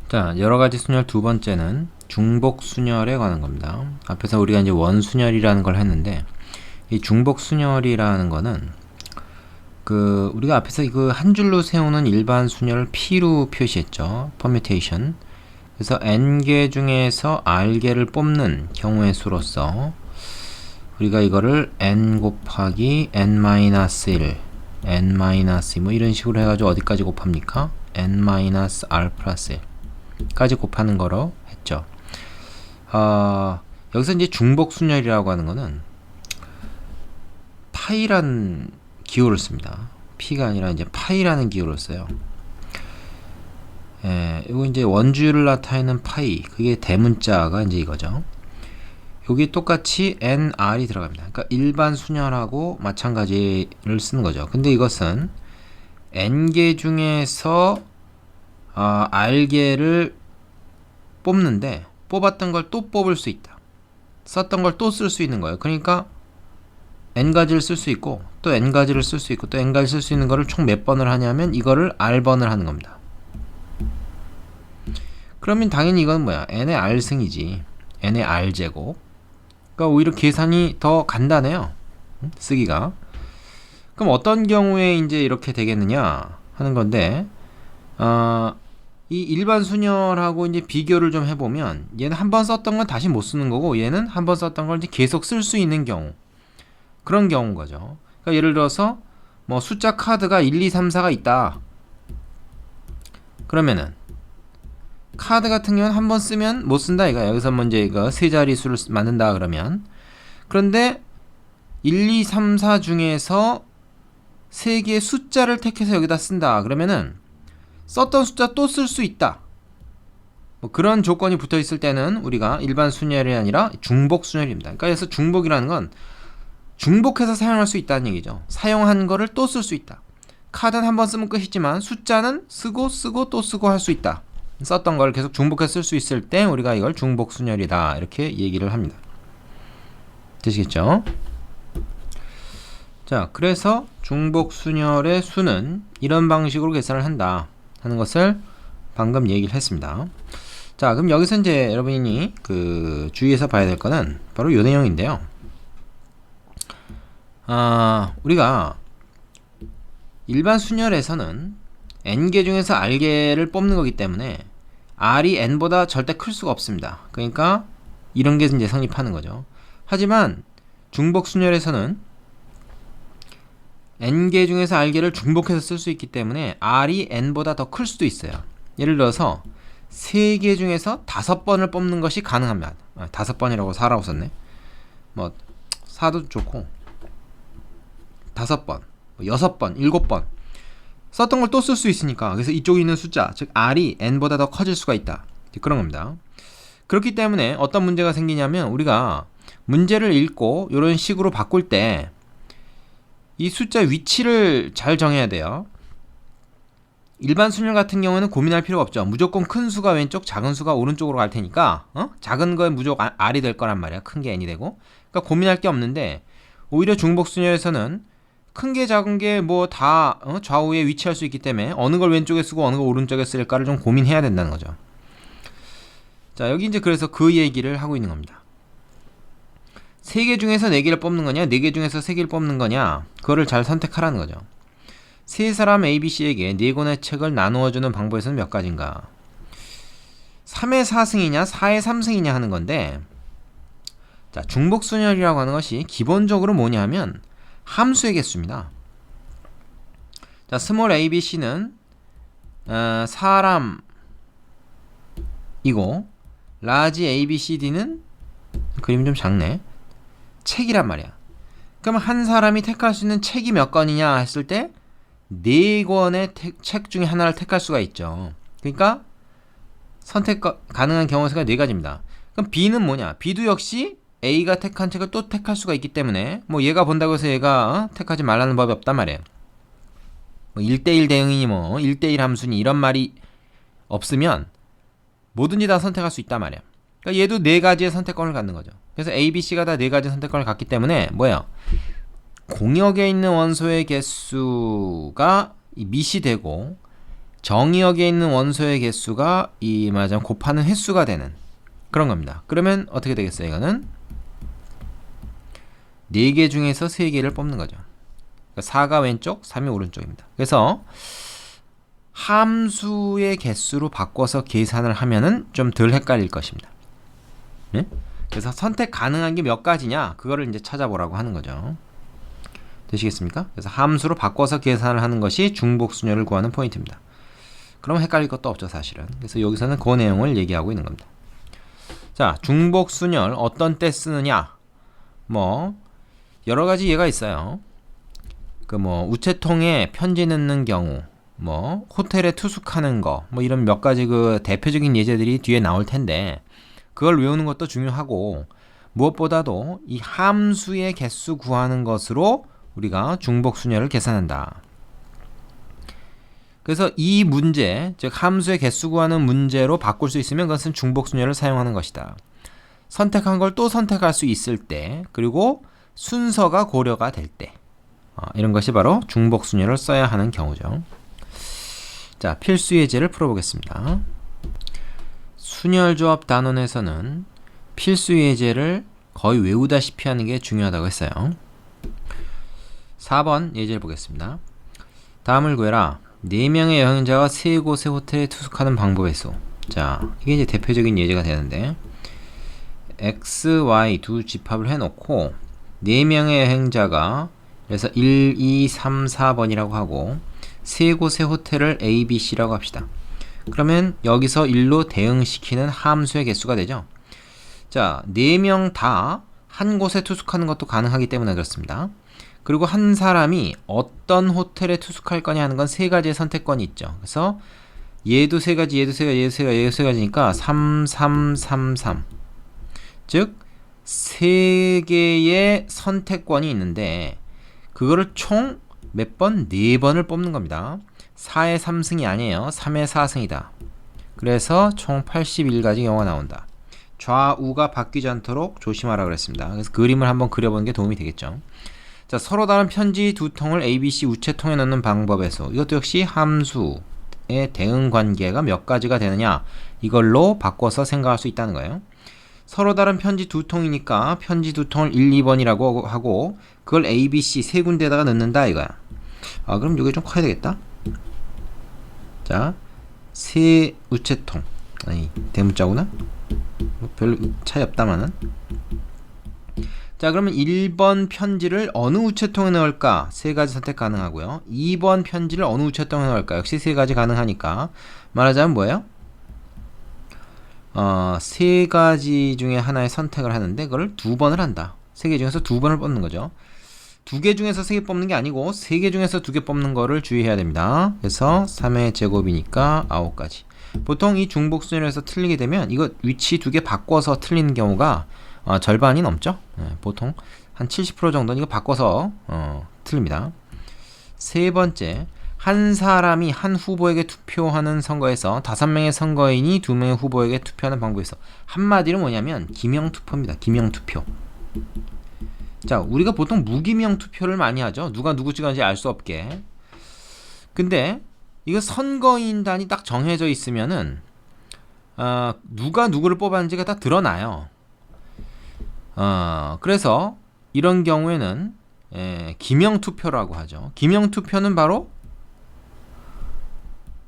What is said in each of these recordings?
자, 여러가지 순열 두 번째는 중복 순열에 관한 겁니다. 앞에서 우리가 이제 원순열이라는 걸 했는데, 이 중복 순열이라는 거는 우리가 앞에서 그 한 줄로 세우는 일반 순열을 P로 표시했죠. permutation. 그래서 n개 중에서 r개를 뽑는 경우의 수로서 우리가 이거를 n 곱하기 n-1, n-2 뭐 이런 식으로 해가지고 어디까지 곱합니까? n-r 플러스 1 까지 곱하는 거로 했죠. 여기서 이제 중복 순열이라고 하는 거는 파이라는 기호를 씁니다. P가 아니라 이제 파이라는 기호를 써요. 이거 이제 원주율을 나타내는 파이, 그게 대문자가 이제 이거죠. 여기 똑같이 nr이 들어갑니다. 그러니까 일반 순열하고 마찬가지를 쓰는 거죠. 근데 이것은 n개 중에서 r개를 뽑는데 뽑았던 걸 또 뽑을 수 있다. 썼던 걸 또 쓸 수 있는 거예요. 그러니까 n가지를 쓸 수 있고 또 n가지를 쓸 수 있고 또 n가지 쓸 수 있는 거를 총 몇 번을 하냐면 이거를 r번을 하는 겁니다. 그러면 당연히 이건 뭐야? n의 r승이지. n의 r제곱. 그러니까 오히려 계산이 더 간단해요. 쓰기가. 그럼 어떤 경우에 이제 이렇게 되겠느냐 하는 건데, 이 일반 순열하고 이제 비교를 좀 해보면 얘는 한 번 썼던 건 다시 못 쓰는 거고 얘는 한 번 썼던 걸 이제 계속 쓸 수 있는 경우, 그런 경우인 거죠. 그러니까 예를 들어서 뭐 숫자 카드가 1, 2, 3, 4가 있다. 그러면은 카드 같은 경우는 한 번 쓰면 못 쓴다 이거. 여기서 먼저 이거 세 자릿수를 만든다 그러면, 그런데 1, 2, 3, 4 중에서 세 개의 숫자를 택해서 여기다 쓴다 그러면은 썼던 숫자 또 쓸 수 있다. 뭐 그런 조건이 붙어 있을 때는 우리가 일반 순열이 아니라 중복 순열입니다. 그러니까 그래서 중복이라는 건 중복해서 사용할 수 있다는 얘기죠. 사용한 거를 또 쓸 수 있다. 카드는 한 번 쓰면 끝이지만 숫자는 쓰고 또 쓰고 할 수 있다. 썼던 걸 계속 중복해서 쓸 수 있을 때 우리가 이걸 중복 순열이다 이렇게 얘기를 합니다. 되시겠죠? 자, 그래서 중복 순열의 수는 이런 방식으로 계산을 한다 하는 것을 방금 얘기를 했습니다. 자, 그럼 여기서 이제 여러분이 주의해서 봐야 될 거는 바로 이 내용인데요. 우리가 일반 순열에서는 n개 중에서 r개를 뽑는 거기 때문에 r이 n보다 절대 클 수가 없습니다. 그러니까 이런 게 이제 성립하는 거죠. 하지만 중복 순열에서는 n개 중에서 r개를 중복해서 쓸 수 있기 때문에 r이 n보다 더 클 수도 있어요. 예를 들어서 3개 중에서 5번을 뽑는 것이 가능합니다. 5번이라고 4라고 썼네. 뭐 4도 좋고 5번, 6번, 7번 썼던 걸 또 쓸 수 있으니까, 그래서 이쪽에 있는 숫자, 즉 r이 n보다 더 커질 수가 있다. 그런 겁니다. 그렇기 때문에 어떤 문제가 생기냐면 우리가 문제를 읽고 이런 식으로 바꿀 때 이 숫자 위치를 잘 정해야 돼요. 일반 순열 같은 경우에는 고민할 필요가 없죠. 무조건 큰 수가 왼쪽, 작은 수가 오른쪽으로 갈 테니까 작은 거에 무조건 r이 될 거란 말이야. 큰 게 n이 되고. 그러니까 고민할 게 없는데, 오히려 중복 순열에서는 큰 게 작은 게 뭐 다 좌우에 위치할 수 있기 때문에 어느 걸 왼쪽에 쓰고 어느 걸 오른쪽에 쓸까를 좀 고민해야 된다는 거죠. 자, 여기 이제 그래서 그 얘기를 하고 있는 겁니다. 3개 중에서 4개를 뽑는 거냐, 4개 중에서 3개를 뽑는 거냐, 그거를 잘 선택하라는 거죠. 세 사람 ABC에게 4권의 책을 나누어주는 방법에서는 몇 가지인가? 3의 4승이냐 4의 3승이냐 하는 건데, 자, 중복순열이라고 하는 것이 기본적으로 뭐냐 하면 함수의 개수입니다. 자, 스몰 ABC는 사람이고 라지 ABCD는 그림이 좀 작네. 책이란 말이야. 그럼 한 사람이 택할 수 있는 책이 몇 권이냐 했을 때 4권의 책 중에 하나를 택할 수가 있죠. 그러니까 선택 가능한 경우 수가 4가지입니다. 그럼 B는 뭐냐? B도 역시 A가 택한 책을 또 택할 수가 있기 때문에 뭐 얘가 본다고 해서 얘가 택하지 말라는 법이 없단 말이에요. 뭐 1대1 대응이니 뭐 1대1 함수니 이런 말이 없으면 뭐든지 다 선택할 수 있단 말이야. 그러니까 얘도 4가지의 선택권을 갖는 거죠. 그래서 A, B, C가 다 4가지 선택권을 갖기 때문에 뭐예요? 공역에 있는 원소의 개수가 이 밑이 되고 정의역에 있는 원소의 개수가 이 말하자면 곱하는 횟수가 되는 그런 겁니다. 그러면 어떻게 되겠어요? 이거는 4개 중에서 3개를 뽑는 거죠. 그러니까 4가 왼쪽, 3이 오른쪽입니다. 그래서 함수의 개수로 바꿔서 계산을 하면은 좀 덜 헷갈릴 것입니다. 네? 그래서 선택 가능한 게 몇 가지냐? 그거를 이제 찾아보라고 하는 거죠. 되시겠습니까? 그래서 함수로 바꿔서 계산을 하는 것이 중복순열을 구하는 포인트입니다. 그럼 헷갈릴 것도 없죠, 사실은. 그래서 여기서는 그 내용을 얘기하고 있는 겁니다. 자, 중복순열 어떤 때 쓰느냐? 뭐 여러 가지 예가 있어요. 그 뭐 우체통에 편지 넣는 경우, 뭐 호텔에 투숙하는 거, 뭐 이런 몇 가지 그 대표적인 예제들이 뒤에 나올 텐데 그걸 외우는 것도 중요하고 무엇보다도 이 함수의 개수 구하는 것으로 우리가 중복순열을 계산한다. 그래서 이 문제, 즉 함수의 개수 구하는 문제로 바꿀 수 있으면 그것은 중복순열을 사용하는 것이다. 선택한 걸 또 선택할 수 있을 때, 그리고 순서가 고려가 될 때, 이런 것이 바로 중복순열을 써야 하는 경우죠. 자, 필수 예제를 풀어보겠습니다. 순열조합 단원에서는 필수 예제를 거의 외우다시피 하는 게 중요하다고 했어요. 4번 예제를 보겠습니다. 다음을 구해라. 4명의 여행자가 3곳의 호텔에 투숙하는 방법의 수. 자, 이게 이제 대표적인 예제가 되는데 X, Y 두 집합을 해놓고 4명의 여행자가 그래서 1, 2, 3, 4번이라고 하고 3곳의 호텔을 A, B, C라고 합시다. 그러면 여기서 1로 대응시키는 함수의 개수가 되죠. 자, 4명 다 한 곳에 투숙하는 것도 가능하기 때문에 그렇습니다. 그리고 한 사람이 어떤 호텔에 투숙할 거냐 하는 건 3가지의 선택권이 있죠. 그래서 얘도 3가지, 얘도 3가지, 얘도 3가지, 얘도 3가지니까 3, 3, 3, 3. 즉 3개의 선택권이 있는데 그거를 총 몇 번? 4번을 뽑는 겁니다. 4의 3승이 아니에요. 3의 4승이다. 그래서 총 81가지 경우가 나온다. 좌우가 바뀌지 않도록 조심하라 그랬습니다. 그래서 그림을 한번 그려보는 게 도움이 되겠죠. 자, 서로 다른 편지 두 통을 ABC 우체통에 넣는 방법에서 이것도 역시 함수의 대응 관계가 몇 가지가 되느냐 이걸로 바꿔서 생각할 수 있다는 거예요. 서로 다른 편지 두 통이니까 편지 두 통을 1, 2번이라고 하고 그걸 ABC 세 군데에다가 넣는다 이거야. 그럼 이게 좀 커야 되겠다. 자, 세 우체통. 아니, 대문자구나. 뭐 별 차이 없다마는. 자, 그러면 1번 편지를 어느 우체통에 넣을까? 3가지 선택 가능하고요. 2번 편지를 어느 우체통에 넣을까? 역시 3가지 가능하니까 말하자면 뭐예요? 3가지 중에 하나의 선택을 하는데 그걸 2번을 한다. 3개 중에서 2번을 뽑는 거죠. 2개 중에서 3개 뽑는 게 아니고 3개 중에서 2개 뽑는 거를 주의해야 됩니다. 그래서 3의 제곱이니까 9가지. 보통 이 중복순열에서 틀리게 되면 이거 위치 2개 바꿔서 틀리는 경우가 절반이 넘죠. 보통 한 70% 정도는 이거 바꿔서 틀립니다. 세 번째, 한 사람이 한 후보에게 투표하는 선거에서 5명의 선거인이 2명의 후보에게 투표하는 방법이 있어. 한마디로 뭐냐면 기명투표입니다. 기명투표. 자, 우리가 보통 무기명 투표를 많이 하죠. 누가 누구 찍었는지 알 수 없게. 근데 이거 선거인단이 딱 정해져 있으면은 누가 누구를 뽑았는지가 다 드러나요. 그래서 이런 경우에는 기명투표라고 하죠. 기명투표는 바로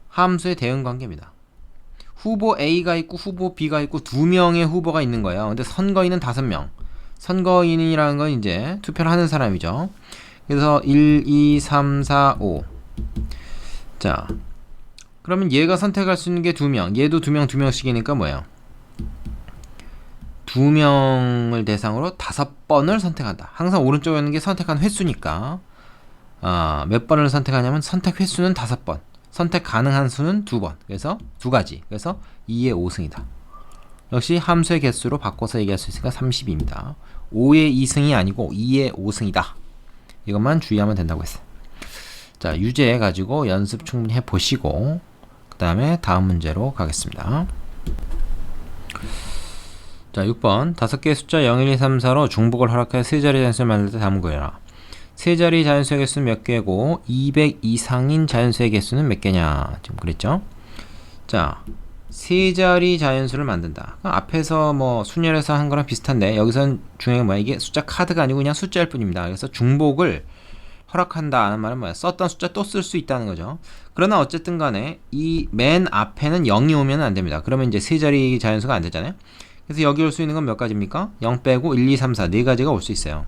함수의 대응관계입니다. 후보 A가 있고 후보 B가 있고 2명의 후보가 있는 거예요. 근데 선거인은 5명. 선거인이라는 건 이제 투표를 하는 사람이죠. 그래서 1, 2, 3, 4, 5. 자, 그러면 얘가 선택할 수 있는 게 2명. 얘도 2명, 2명씩이니까 뭐예요? 2명을 대상으로 5번을 선택한다. 항상 오른쪽에 있는 게 선택한 횟수니까 몇 번을 선택하냐면 선택 횟수는 5번. 선택 가능한 수는 2번. 그래서 2가지. 그래서 2의 5승이다. 역시 함수의 개수로 바꿔서 얘기할 수 있으니까 30입니다. 5의 2승이 아니고 2의 5승이다. 이것만 주의하면 된다고 했어요. 자, 유제 가지고 연습 충분히 해보시고 그 다음에 다음 문제로 가겠습니다. 자, 6번 5개의 숫자 0, 1, 2, 3, 4로 중복을 허락하여 3자리 단수를 만들 때 다음 구해라. 세 자리 자연수의 개수는 몇 개고 200 이상인 자연수의 개수는 몇 개냐 지금 그랬죠. 자, 세 자리 자연수를 만든다. 앞에서 뭐 순열에서 한 거랑 비슷한데 여기선 중요한 게 뭐야? 이게 숫자 카드가 아니고 그냥 숫자일 뿐입니다. 그래서 중복을 허락한다는 말은 뭐야? 썼던 숫자 또 쓸 수 있다는 거죠. 그러나 어쨌든 간에 이 맨 앞에는 0이 오면 안 됩니다. 그러면 이제 세 자리 자연수가 안 되잖아요. 그래서 여기 올 수 있는 건 몇 가지입니까? 0 빼고 1, 2, 3, 4 네 가지가 올 수 있어요.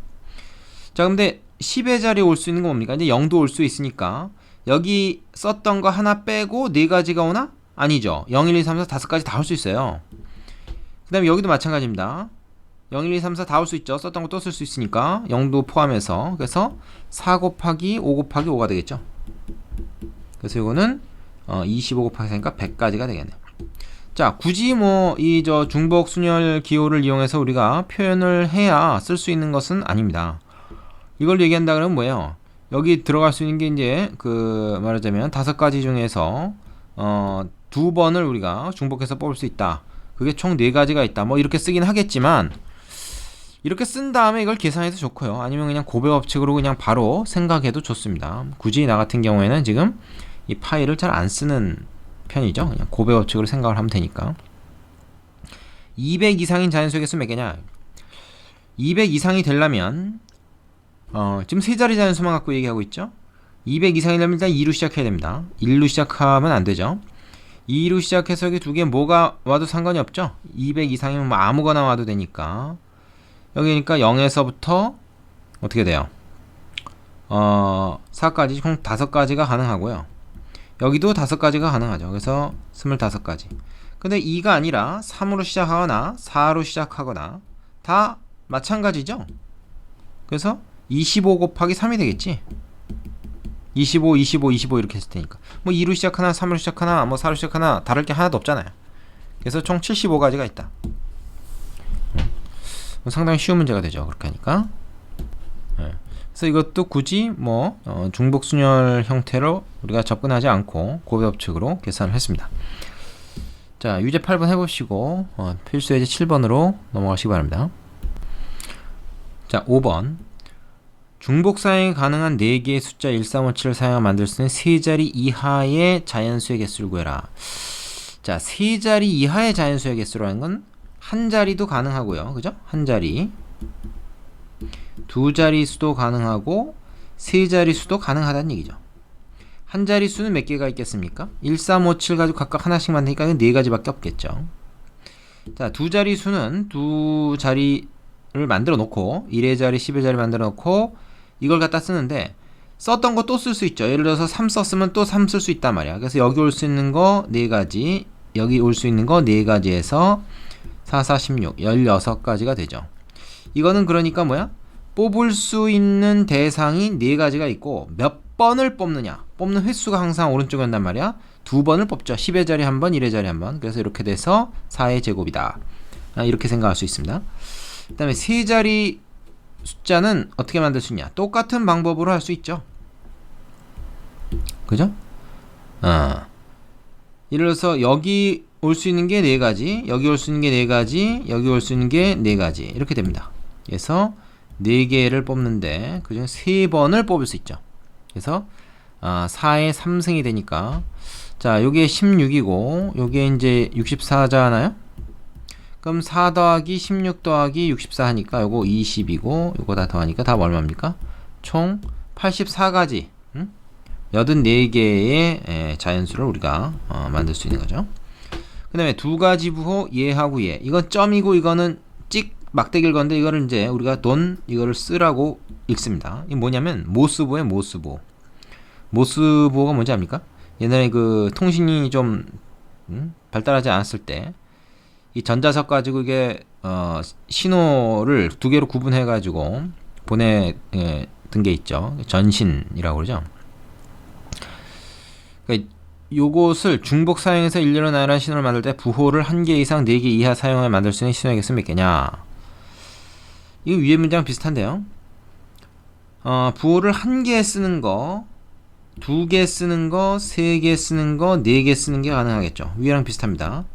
자, 근데 10의 자리에 올 수 있는 건 뭡니까? 이제 0도 올 수 있으니까 여기 썼던 거 하나 빼고 네 가지가 오나? 아니죠. 0, 1, 2, 3, 4 다섯 가지 다 올 수 있어요. 그 다음에 여기도 마찬가지입니다. 0, 1, 2, 3, 4 다 올 수 있죠. 썼던 거 또 쓸 수 있으니까 0도 포함해서. 그래서 4 곱하기 5 곱하기 5가 되겠죠. 그래서 이거는 25 곱하기 4니까 100까지가 되겠네요. 자, 굳이 뭐 이 저 중복 순열 기호를 이용해서 우리가 표현을 해야 쓸 수 있는 것은 아닙니다. 이걸 얘기한다 그러면 뭐예요? 여기 들어갈 수 있는 게 이제 그 말하자면 다섯 가지 중에서 두 번을 우리가 중복해서 뽑을 수 있다. 그게 총 네 가지가 있다. 뭐 이렇게 쓰긴 하겠지만 이렇게 쓴 다음에 이걸 계산해도 좋고요. 아니면 그냥 고배 법칙으로 그냥 바로 생각해도 좋습니다. 굳이 나 같은 경우에는 지금 이 파일을 잘 안 쓰는 편이죠. 그냥 고배 법칙으로 생각을 하면 되니까. 200 이상인 자연수의 개수 몇 개냐? 200 이상이 되려면 지금 세 자리 자연수만 갖고 얘기하고 있죠. 200 이상이려면 일단 2로 시작해야 됩니다. 1로 시작하면 안 되죠. 2로 시작해서 여기 두 개 뭐가 와도 상관이 없죠. 200 이상이면 뭐 아무거나 와도 되니까. 여기니까 0에서부터 어떻게 돼요? 4까지 총 5가지가 가능하고요. 여기도 5가지가 가능하죠. 그래서 25가지. 근데 2가 아니라 3으로 시작하거나 4로 시작하거나 다 마찬가지죠. 그래서 25 곱하기 3이 되겠지. 25, 25, 25 이렇게 했을 테니까. 뭐 2로 시작하나 3으로 시작하나 뭐 4로 시작하나 다를 게 하나도 없잖아요. 그래서 총 75가지가 있다. 상당히 쉬운 문제가 되죠. 그렇게 하니까. 그래서 이것도 굳이 뭐 중복순열 형태로 우리가 접근하지 않고 고배법칙으로 계산을 했습니다. 자, 유제 8번 해보시고 필수 예제 7번으로 넘어가시기 바랍니다. 자, 5번 중복 사용이 가능한 4개의 숫자 1357을 사용하여 만들 수 있는 3자리 이하의 자연수의 개수를 구해라. 자, 3자리 이하의 자연수의 개수라는 건 한 자리도 가능하고요. 그죠? 한 자리. 두 자리 수도 가능하고 세 자리 수도 가능하다는 얘기죠. 한 자리 수는 몇 개가 있겠습니까? 1357 가지고 각각 하나씩 만드니까 4가지밖에 없겠죠. 자, 두 자리 수는 두 자리를 만들어 놓고 1의 자리, 10의 자리 만들어 놓고 이걸 갖다 쓰는데 썼던 거 또 쓸 수 있죠. 예를 들어서 3 썼으면 또 3 쓸 수 있단 말이야. 그래서 여기 올 수 있는 거 4가지, 여기 올 수 있는 거 4가지에서 4, 4, 16, 16가지가 되죠. 이거는 그러니까 뭐야? 뽑을 수 있는 대상이 4가지가 있고 몇 번을 뽑느냐. 뽑는 횟수가 항상 오른쪽에 온단 말이야. 2번을 뽑죠. 10의 자리 1번, 1의 자리 1번. 그래서 이렇게 돼서 4의 제곱이다. 이렇게 생각할 수 있습니다. 그 다음에 세 자리 숫자는 어떻게 만들 수 있냐. 똑같은 방법으로 할 수 있죠. 그죠? 예를 들어서 여기 올 수 있는 게 4가지, 여기 올 수 있는 게 4가지, 여기 올 수 있는 게 4가지 이렇게 됩니다. 그래서 4개를 뽑는데 그중에 3번을 뽑을 수 있죠. 그래서 4의 3승이 되니까 자, 요게 16이고 요게 이제 64잖아요. 그럼 4 더하기 16 더하기 64 하니까 요거 20이고 요거 다 더하니까 다 얼마입니까? 총 84가지 84개의 자연수를 우리가 만들 수 있는 거죠. 그 다음에 두 가지 부호 얘하고 얘. 이건 점이고 이거는 찍 막대기를 건데 이거를 이제 우리가 돈 이거를 쓰라고 읽습니다. 이게 뭐냐면 모스보예요. 모스보. 모스보가 뭔지 압니까? 옛날에 그 통신이 좀 발달하지 않았을 때 이 전자석 가지고 이게 신호를 두 개로 구분해 가지고 보내던 게 있죠. 전신이라고 그러죠. 그러니까 요것을 중복 사용해서 일렬로 나열한 신호를 만들 때 부호를 1개 이상 4개 이하 사용하여 만들 수 있는 신호의 개수는 몇 개냐. 이거 위에 문장 비슷한데요. 부호를 1개 쓰는 거, 2개 쓰는 거, 3개 쓰는 거, 4개 쓰는 게 가능하겠죠. 위랑 비슷합니다.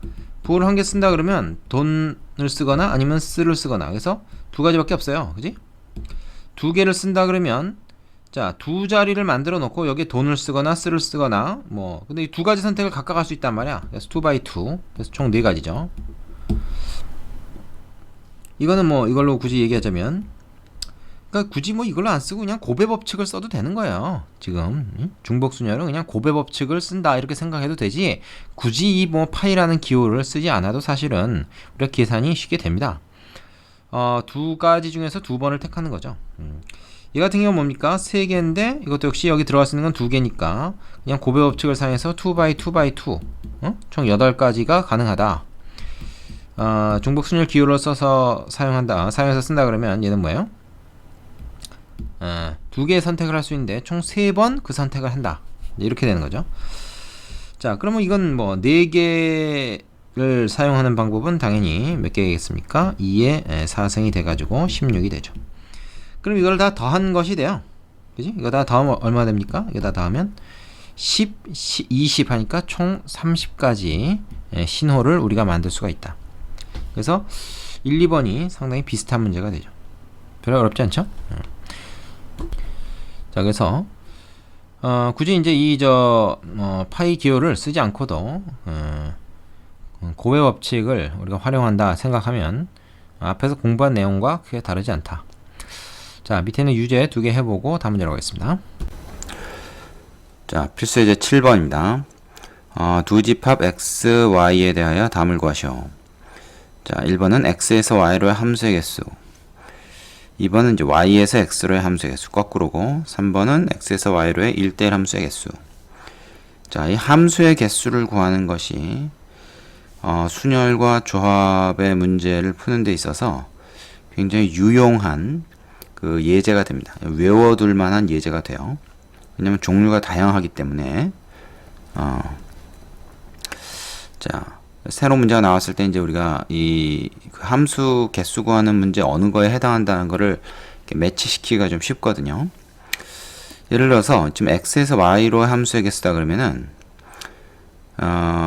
부호를 1개 쓴다 그러면 돈을 쓰거나 아니면 쓰를 쓰거나. 그래서 두 가지밖에 없어요. 그지? 2개를 쓴다 그러면 자, 두 자리를 만들어 놓고 여기에 돈을 쓰거나 쓰를 쓰거나 뭐 근데 이 두 가지 선택을 각각 할 수 있단 말이야. 그래서 2x2 그래서 총 네 가지죠. 이거는 뭐 이걸로 굳이 얘기하자면 그러니까 굳이 뭐 이걸로 안 쓰고 그냥 고배 법칙을 써도 되는 거예요. 지금 중복순열은 그냥 고배 법칙을 쓴다 이렇게 생각해도 되지 굳이 이 뭐 파이라는 기호를 쓰지 않아도 사실은 우리가 계산이 쉽게 됩니다. 두 가지 중에서 두 번을 택하는 거죠. 이 같은 경우는 뭡니까? 3개인데 이것도 역시 여기 들어갈 수 있는 건 2개니까 그냥 고배 법칙을 사용해서 2x2x2 총 8가지가 가능하다. 중복순열 기호를 써서 사용해서 쓴다 그러면 얘는 뭐예요? 2개의 선택을 할 수 있는데 총 3번 그 선택을 한다. 이렇게 되는 거죠. 자, 그러면 이건 뭐 4개를 사용하는 방법은 당연히 몇 개겠습니까? 2의 4승이 돼가지고 16이 되죠. 그럼 이걸 다 더한 것이 돼요. 그지? 이거 다 더하면 얼마 됩니까? 이거 다 더하면 10, 20 하니까 총 30가지 신호를 우리가 만들 수가 있다. 그래서 1, 2번이 상당히 비슷한 문제가 되죠. 별로 어렵지 않죠? 자, 그래서 굳이 이제 파이 기호를 쓰지 않고도 고배 법칙을 우리가 활용한다 생각하면 앞에서 공부한 내용과 크게 다르지 않다. 자, 밑에는 유제 2개 해보고 다음 문제로 가겠습니다. 자, 필수 예제 7번입니다. 두 집합 x, y에 대하여 답을 구하시오. 자, 1번은 x에서 y로의 함수의 개수, 2번은 이제 y에서 x로의 함수의 개수, 거꾸로고 3번은 x에서 y로의 1대1 함수의 개수. 자, 이 함수의 개수를 구하는 것이 순열과 조합의 문제를 푸는 데 있어서 굉장히 유용한 그 예제가 됩니다. 외워둘 만한 예제가 돼요. 왜냐면 종류가 다양하기 때문에 자, 새로운 문제가 나왔을 때 이제 우리가 이 함수 개수 구하는 문제 어느 거에 해당한다는 거를 이렇게 매치시키기가 좀 쉽거든요. 예를 들어서 지금 x에서 y로 함수의 개수다 그러면은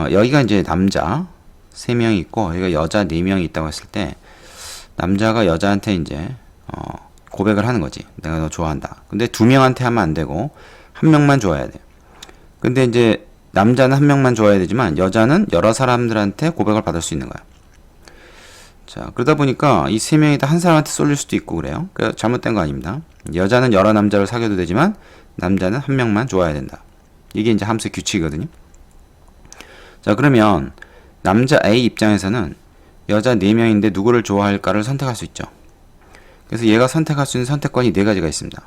여기가 이제 남자 3명이 있고 여기가 여자 4명이 있다고 했을 때 남자가 여자한테 이제 고백을 하는 거지. 내가 너 좋아한다. 근데 2명한테 하면 안 되고 1명만 좋아해야 돼. 근데 이제 남자는 1명만 좋아해야 되지만 여자는 여러 사람들한테 고백을 받을 수 있는 거야. 자, 그러다 보니까 이 3명이 다 한 사람한테 쏠릴 수도 있고 그래요. 그러니까 잘못된 거 아닙니다. 여자는 여러 남자를 사귀어도 되지만 남자는 1명만 좋아해야 된다. 이게 이제 함수의 규칙이거든요. 자, 그러면 남자 A 입장에서는 여자 4명인데 누구를 좋아할까를 선택할 수 있죠. 그래서 얘가 선택할 수 있는 선택권이 4가지가 있습니다.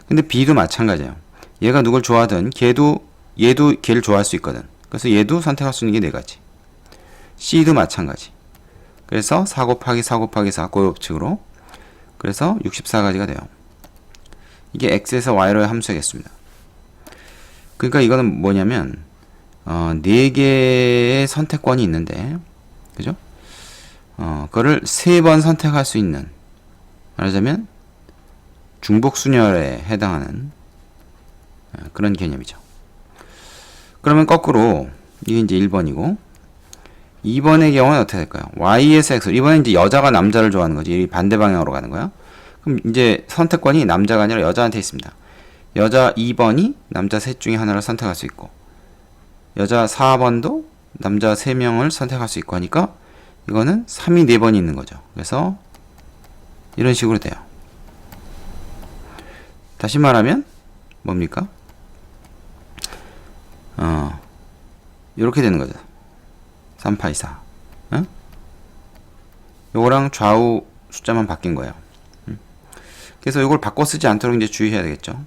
근데 B도 마찬가지예요. 얘가 누굴 좋아하든 얘도 걔를 좋아할 수 있거든. 그래서 얘도 선택할 수 있는 게 4가지. C도 마찬가지. 그래서 4 곱하기 4 곱하기 4 고요법칙으로 그래서 64가지가 돼요. 이게 x에서 y로의 함수겠습니다. 그러니까 이거는 뭐냐면 4개의 선택권이 있는데 그죠? 그거를 3번 선택할 수 있는, 말하자면 중복순열에 해당하는 그런 개념이죠. 그러면 거꾸로 이게 이제 1번이고 2번의 경우는 어떻게 될까요? y에서 x, 이번엔 이제 여자가 남자를 좋아하는 거지. 반대 방향으로 가는 거야. 그럼 이제 선택권이 남자가 아니라 여자한테 있습니다. 여자 2번이 남자 셋 중에 하나를 선택할 수 있고 여자 4번도 남자 3명을 선택할 수 있고 하니까 이거는 3이 4번이 있는 거죠. 그래서 이런 식으로 돼요. 다시 말하면 뭡니까? 이렇게 되는 거죠. 3파이 4. 응? 요거랑 좌우 숫자만 바뀐 거예요. 그래서 이걸 바꿔 쓰지 않도록 이제 주의해야 되겠죠.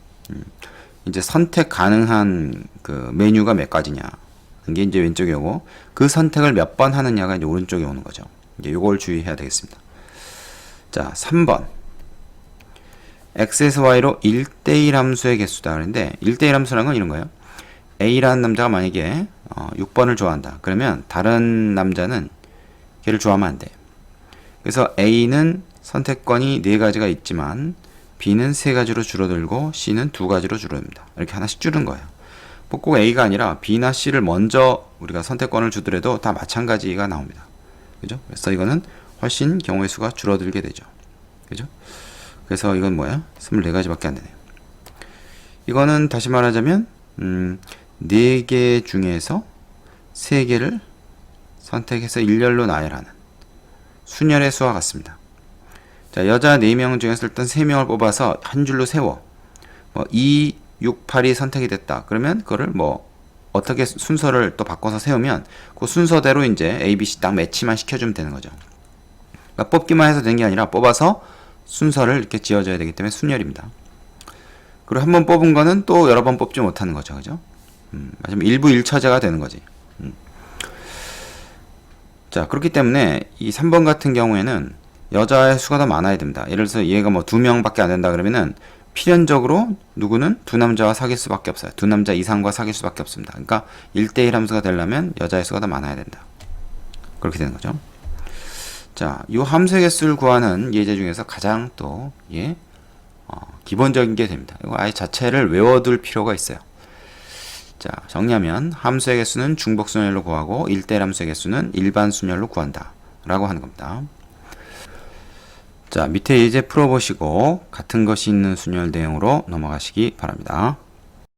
이제 선택 가능한 그 메뉴가 몇 가지냐. 이게 이제 왼쪽에 오고 그 선택을 몇 번 하느냐가 이제 오른쪽에 오는 거죠. 이제 요걸 주의해야 되겠습니다. 자, 3번. x에서 y로 1대1 함수의 개수다. 그런데 1대1 함수라는 건 이런 거예요. A라는 남자가 만약에 6번을 좋아한다. 그러면 다른 남자는 걔를 좋아하면 안 돼. 그래서 A는 선택권이 4가지가 있지만 B는 3가지로 줄어들고 C는 2가지로 줄어듭니다. 이렇게 하나씩 줄은 거예요. 꼭 A가 아니라 B나 C를 먼저 우리가 선택권을 주더라도 다 마찬가지가 나옵니다. 그죠? 그래서 이거는 훨씬 경우의 수가 줄어들게 되죠. 그죠? 그래서 이건 뭐야? 24가지밖에 안 되네요. 이거는 다시 말하자면 4개 중에서 3개를 선택해서 일렬로 나열하는 순열의 수와 같습니다. 자, 여자 4명 중에서 일단 3명을 뽑아서 한 줄로 세워. 2, 6, 8이 선택이 됐다. 그러면 그거를 어떻게 순서를 또 바꿔서 세우면 그 순서대로 이제 A, B, C 딱 매치만 시켜주면 되는 거죠. 그러니까 뽑기만 해서 된 게 아니라 뽑아서 순서를 이렇게 지어줘야 되기 때문에 순열입니다. 그리고 한 번 뽑은 거는 또 여러 번 뽑지 못하는 거죠. 그죠? 마지막 일부 일처제가 되는 거지. 자, 그렇기 때문에 이 3번 같은 경우에는 여자의 수가 더 많아야 됩니다. 예를 들어서 얘가 2명밖에 안 된다 그러면은 필연적으로 누구는 두 남자와 사귈 수밖에 없어요. 두 남자 이상과 사귈 수밖에 없습니다. 그러니까 1대1 함수가 되려면 여자의 수가 더 많아야 된다. 그렇게 되는 거죠. 자, 이 함수의 개수를 구하는 예제 중에서 가장 또 기본적인 게 됩니다. 이거 아예 자체를 외워둘 필요가 있어요. 자, 정리하면 함수의 개수는 중복 순열로 구하고 1대1 함수의 개수는 일반 순열로 구한다 라고 하는 겁니다. 자, 밑에 예제 풀어보시고 같은 것이 있는 순열 내용으로 넘어가시기 바랍니다.